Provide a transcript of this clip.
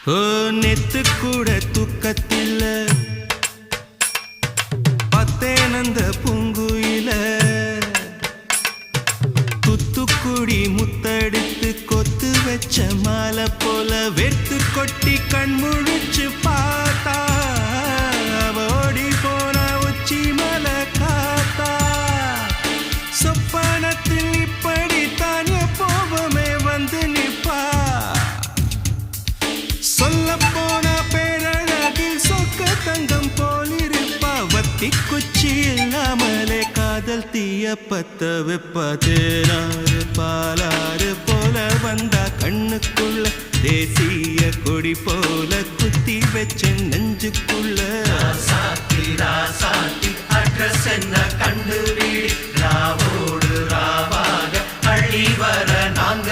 ஓ நெத்து கூட தூக்கத்தில்ல பத்தேனந்த பூங்குயில துத்துக்குடி முத்தடித்து கொத்து வச்ச மாலை போல வெத்து கொட்டி கண் முழிச்சு பார்த்தா ஓடி போன உச்சி மலை காத்தா சொப்பனத்தில் இப்படித்தான் எப்போவுமே வந்து நிப்பா சொல்ல போன பேரழகில் சொக்க தங்கம் போலிருப்பா வத்தி குச்சி இல்லாமலே காதல் தீய பத்த வெப்ப தேனாறு பாலாறு போல வந்தா கண்ணுக்குள்ள தேசிய கொடி போல குத்தி வச்ச நெஞ்சுக்குள்ள ராசாத்தி அட்ரஸ் என்ன கண்டு வீடி ராவோடு ராவாக அழி வர நாங்க